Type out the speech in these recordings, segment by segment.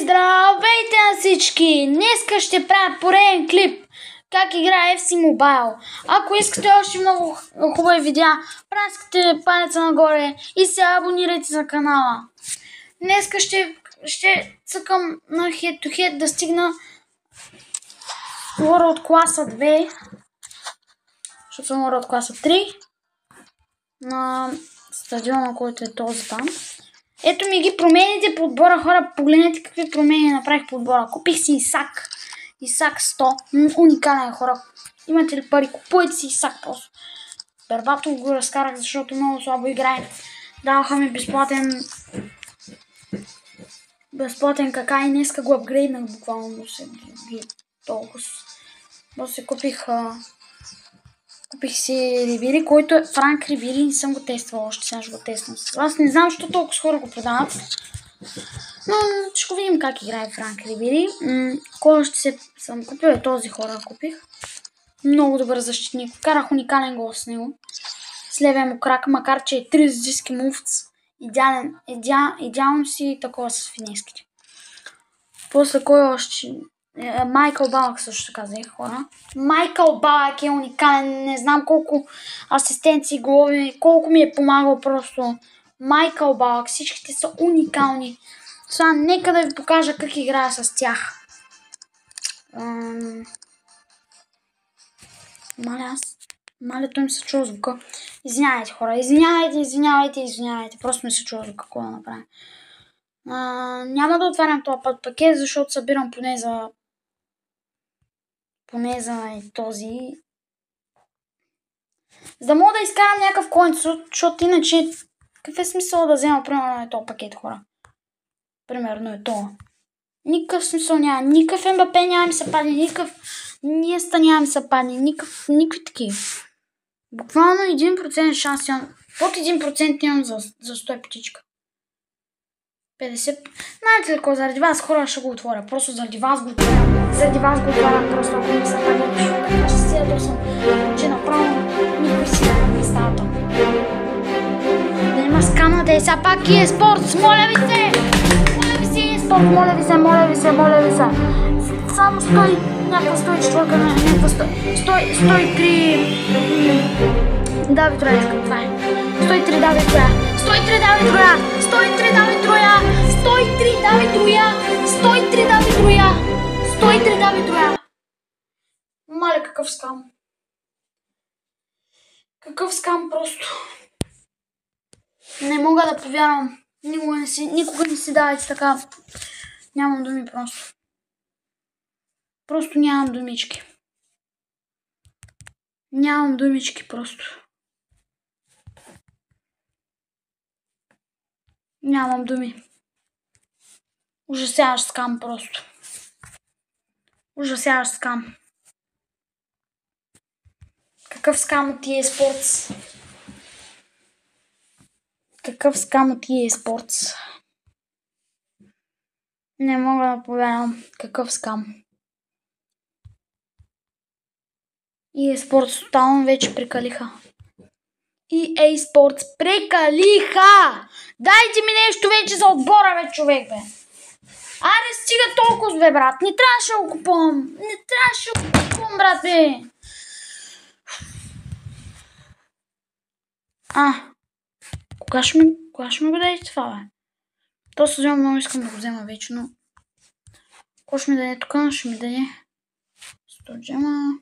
Здравейте на всички! Днеска ще правя пореден клип как играе FC Mobile. Ако искате още много хубави видеа, праскате палеца нагоре и се абонирайте за канала. Днеска ще цъкам на Head to Head да стигна хора от класа 2, защото съм хора от класа 3 на стадиона, който е този там. Ето ми ги промените по отбора, хора, погледнете какви промени направих по отбора. Купих си Исак 100, уникален, хора. Имате ли пари, купуйте си Исак просто. Бербатов го разкарах, защото много слабо играе. Даваха ми безплатен кака и днеска го апгрейднах буквално толкова. После купих си Рибири, който е Франк Рибири, не съм го тествал още, сега ще го тествам. Аз не знам, защо толкова хора го продават. Но ще го видим как играе Франк Рибири. Кой още съм купил, е този хора купих. Много добър защитник. Вкарах уникален гол с него. С левия му крак, макар че е 3 диски мувц. Идеално си такова с финеските. После кой още... Майкъл Балък също така взех, хора. Майкъл Балък е уникален, не знам колко асистенции, голови, колко ми е помагал просто. Майкъл Балък, всичките са уникални. Сега нека да ви покажа как играя с тях. Маля, той ми се чува звука. Извинявайте, хора, извинявайте. Просто ми се чува звука, какво да направя. Няма да отварям този пакет, защото събирам поне за този. За да мога да изкарам някакъв коин, защото иначе какъв е смисъл да взема примерно на този пакет, хора? Примерно е това. Никакъв смисъл няма. Никакъв МБП няма ми се падне, никакъв Ниеста няма ми се падне, никакви такива. Буквално 1% шанс имам. Под 1% имам за 100 птичка. 50. Знаете ли какво, заради вас хора ще го отворя. Просто заради вас го отворя. Просто ако ми се падне, защото така ще се ядосам, че направо никой си не става там. Да има скамната и сега пак е спорт. Моля ви се! Моля ви се! Само 100, някаква 104, някаква 103... Давид Троя искам, това е. 103 Давид Троя! 103 Давид Троя! Маля, какъв скам. Какъв скам просто. Не мога да повярвам. Никога не си давайте така. Нямам думи просто. Просто нямам думички. Нямам думички просто. Нямам думи. Ужасяващ скам просто. Ужасяващ скам. Какъв скам от EA Sports? Какъв скам от EA Sports? Не мога да повярвам. Какъв скам. EA Sports тотално вече прекалиха. EA Sports прекалиха! Дайте ми нещо вече за отбора, бе, човек, бе! Аре, стига толкова, бе, брат! Не трябваше да го купувам! Брат, бе! Кога ще ми го дадете това, бе? То сезон много искам да го взема вече, но... Кой ще ми даде тук? Ще ми даде... 100 джема...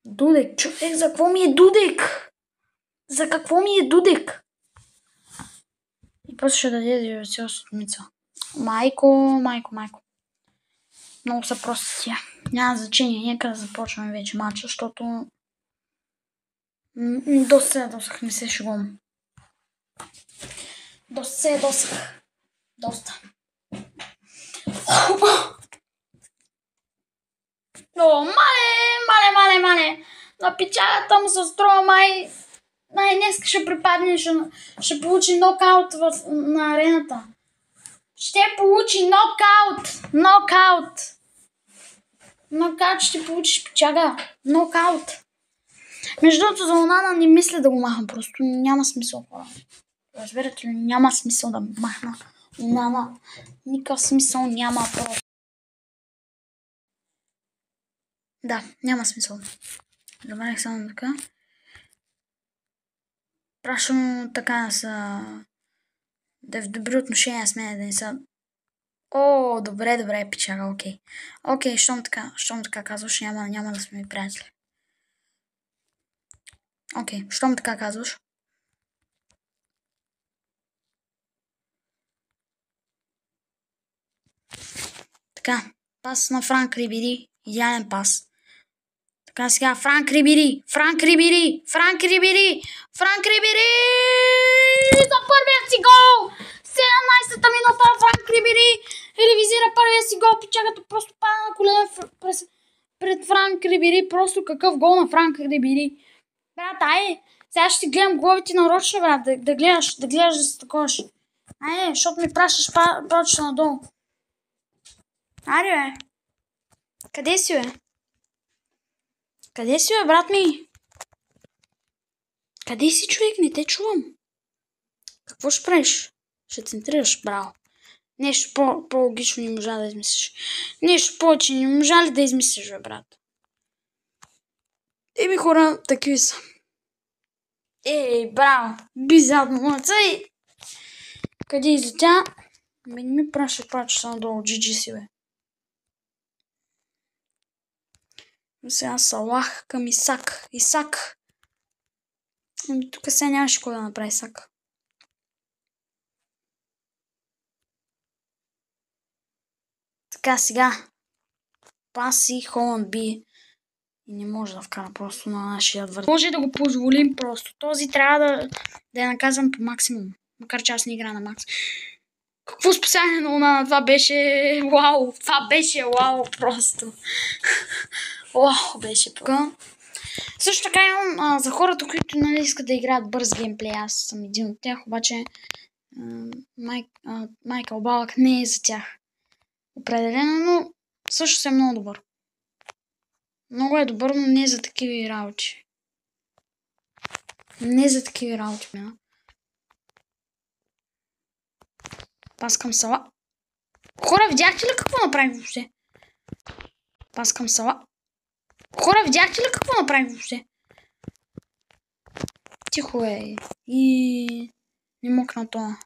Дудек, човек, за какво ми е Дудек? За какво ми е Дудек? И после ще даде диверсия седмица. Майко. Много са просто тия. Няма значение, нека да започваме вече матча, защото... Доста се ядосах, не се шегувам. Доста. О, мале! На печалята му се струва май днес ще припадне, ще получи нокаут на арената. Ще получи нокаут. Нокаут ще получиш, печага. Нокаут. Между другото, за Онана не мисля да го махам, просто няма смисъл, хора. Разбирате ли, няма смисъл да махна Няма. Никакъв смисъл няма просто. Да, няма смисъл. Добавих само така. Прашвам така да е в добри отношения с мен, да не са... О, добре, печага, окей. Окей, щом така казваш, няма да сме приятели. Окей, щом така казваш. Така, пас на Франк Рибери, идеален пас. Така сега, Франк Рибери за първия си гол! 17-та минута Франк Рибери ревизира първия си гол, печагато просто пада на колена пред Франк Рибери, просто какъв гол на Франк Рибери. Брат, айде, сега ще си гледам головите нарочно, брат, да гледаш да се таковаш. Айде, защото ми пращаш прочета надолу. Айде, бе. Къде си, бе? Къде си, бе, брат ми? Къде си, човек? Не те чувам. Какво ще правиш? Ще центрираш, браво. Нещо по-логично не можа да измислиш. Нещо повече не можа ли да измислиш, бе, брат? Еми, хора, такива са. Браво. Би задно, мълца и... Къде излетя? Не ми праща прача надолу. GG си, бе. Сега Салах към Исак. Исак. Тук сега нямаше кой да направи Исак. Така, сега. Паси Холанд би. И не може да вкара просто на нашия отвър. Може да го позволим просто. Този трябва да е наказан по максимум. Макар че аз не игра на макс. Какво спасяване на Онана? Това беше вау. Това беше вау просто. Вау, беше пъка. Също така имам за хората, които нали искат да играят бърз геймплей. Аз съм един от тях, обаче Майкъл Балък не е за тях. Определено, но също съм много добър. Много е добър, но не за такива работи. Не за такива работи, мина. Пас към Сала. Хора, видяхте ли какво направих въобще? Пас към Сала. Хора, видяхте ли какво направих въобще? Тихо е. И... не мокна това.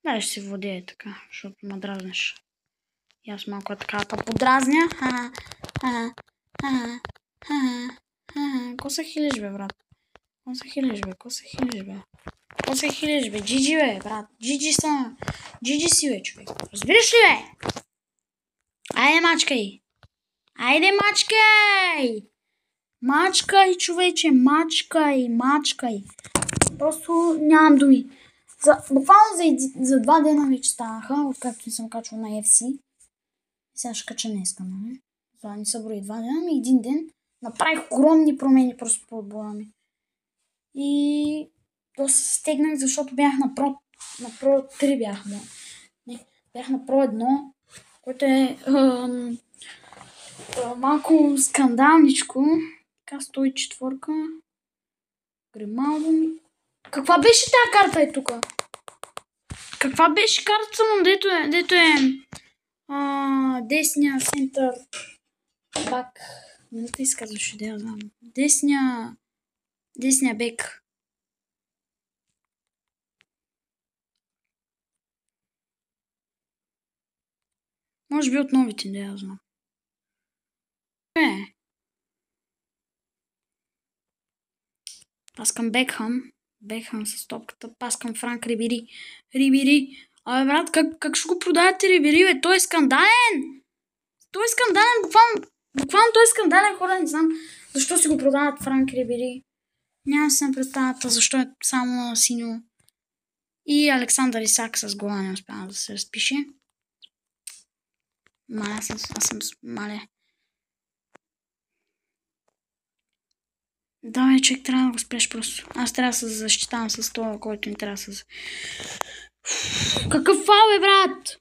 Дай ще си владее така, защото ме дразнеш. И аз малко така подразня. Ко се хилиш, бе, брат? Ко се хилиш, бе? Джиджи, бе, брат. Джиджи си, бе, човек. Разбираш ли, бе? Айде, мачкай. Мачкай, човече, мачкай. Просто нямам думи. Буквално за 2 дена вече станаха, откакто не съм качвал на FC. Сега ще кача днеска, нали? Това не са брои 2 дена, ами 1 ден. Направих огромни промени просто по отбора ми. И доста се стегнах, защото бях на Pro 3 бях. Не, бях на Pro 1, което е малко скандалничко. Така, 104. Грималдо ми. Каква беше тази карта е тук? Каква беше картата му, дето е десния център бак. Не те изказваше, да я знам. Десния бек. Може би от новите, да я знам. Пас към Бекхам с топката. Пас към Франк Рибери. Абе, брат, как ще го продавате Рибери, бе? Той е скандален! Буквално той е скандален, хора, не знам защо си го продават Франк Рибери. Няма си на представата защо е само на синьо. И Александър Исак с гола не успява да се разпише. Аз съм мале. Да, бе, човек, трябва да го спреш просто. Аз трябва да се защитавам с това, който не трябва да се... Какъв фал е, брат?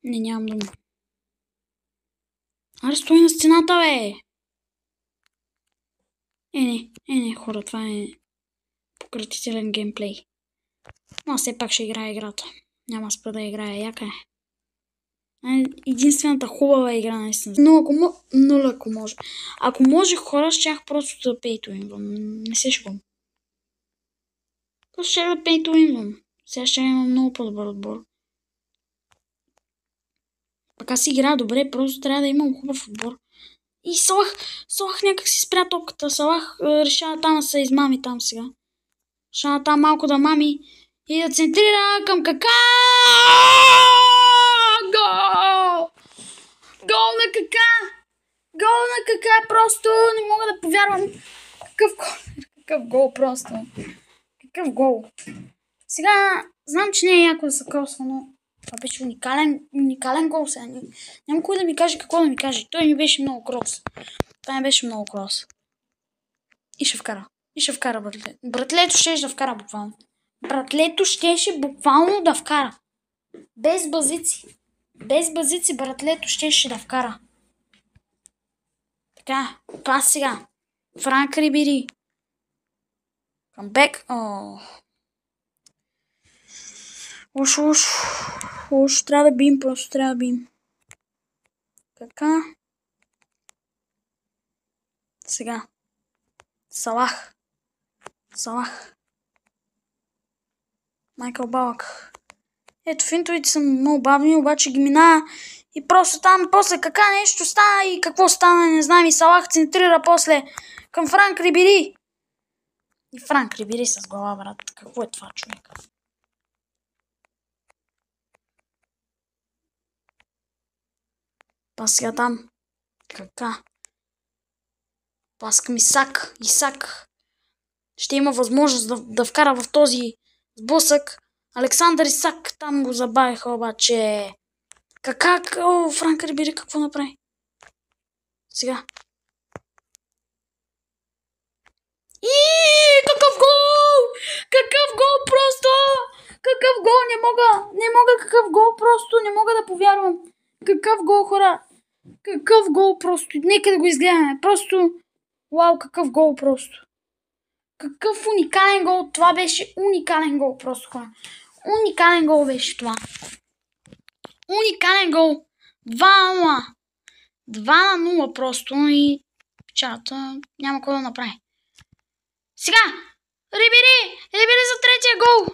Не, нямам дума. Аре, стой на стената, бе! Не, хора, това е пократителен геймплей. Но все пак ще играя играта. Няма спра да играя, яка е. Единствената хубава игра наистина. Но ако може. Ако може хора, щях просто да пейтуинвам. Не се шегувам. Просто ще да пейтуинвам. Сега ще имам много по-добър отбор. Пък аз играя добре, просто трябва да имам хубав отбор. И Салах някак си спря топката. Салах решава там да се измами там сега. Решава там малко да мами и да центрира към Кака. Гол! Гол на Кака! Гол на Кака! Просто не мога да повярвам. Какъв гол просто. Какъв гол. Сега знам, че не е яко да се кросва, но това беше уникален гол сега. Няма кой да ми каже какво да ми каже. Той ми беше много крос. Това не беше много крос. И ще вкара, братле. Братлето щеше да вкара буквално. Братлето щеше буквално да вкара. Без базици. Без базици братлето щеше да вкара. Така, пас сега. Франк Рибери. Камбек. Уж, трябва да бием, просто трябва да бием. Така. Сега. Салах. Майкъл Балък. Ето, финтовите са много бавни, обаче ги мина и просто там, после Кака нещо стана и какво стана, не знам, и Салах центрира после към Франк Рибери. И Франк Рибери с глава, брат. Какво е това, човек? Пас сега там. Кака. Пас към Исак. Ще има възможност да вкара в този сблъсък. Александър Исак там го забавиха, обаче. Кака, Франк Рибери какво направи? Сега. И какъв гол! Какъв гол просто! Какъв гол! Не мога какъв гол просто! Не мога да повярвам. Какъв гол, хора! Какъв гол просто! Нека да го изгледаме. Просто... Вау, какъв гол просто! Какъв уникален гол! Това беше уникален гол просто, хора. Уникален гол беше това. Уникален гол! 2-0. 2-0 просто и печалата няма какво да направи. Сега! Рибери за третия гол!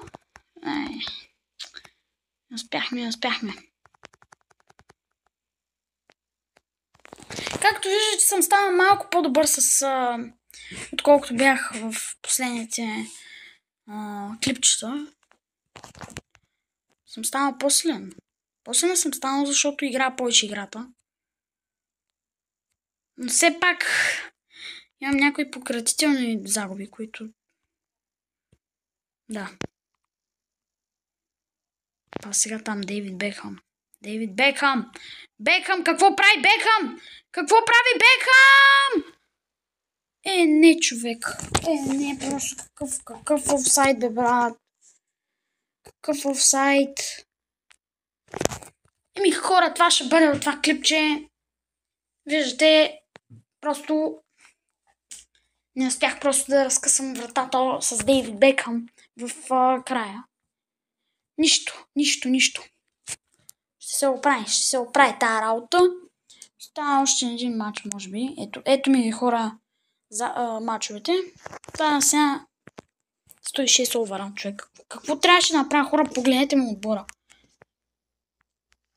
Не успяхме. Както виждате, съм станал малко по-добър отколкото бях в последните клипчета. Съм станал по-силен. По-силен съм станал, защото играя повече играта. Но все пак имам някои пократителни загуби, които... Да. А сега там Дейвид Бекхам. Бекхам, какво прави Бекхам? Какво прави Бекхам? Не, човек. Не, просто какъв офсайд, бе, брат. Какъв офсайд. Хора, това ще бъде от това клипче. Виждате, просто не успях просто да разкъсам вратата с Дейвид Бекхам в края. Нищо. Ще се оправи тази работа. Става още един матч, може би. Ето ми хора за матчовете. Това е сега 106 овера, човек. Какво трябваше да направя, хора? Погледнете му отбора.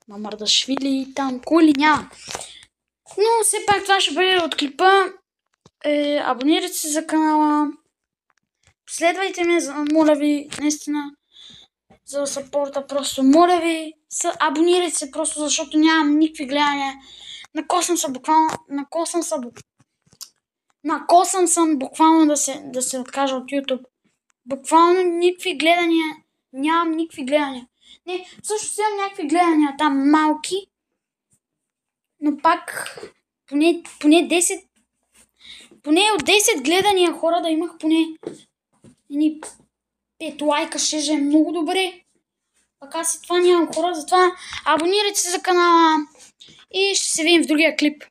Мамардашвили, там, коли няма. Но все пак това ще бъде от клипа. Абонирайте се за канала. Последвайте ме, моля ви, наистина. За съпорта, просто моля ви, абонирайте се просто, защото нямам никакви гледания. Накосам съм буквално да се откажа от YouTube. Буквално никакви гледания. Нямам никакви гледания. Не, всъщност имам някакви гледания там малки. Но пак поне 10. Поне от 10 гледания, хора, да имах поне 5 лайка, ще е много добре. Пък аз и това нямам, хора, затова абонирайте се за канала и ще се видим в другия клип.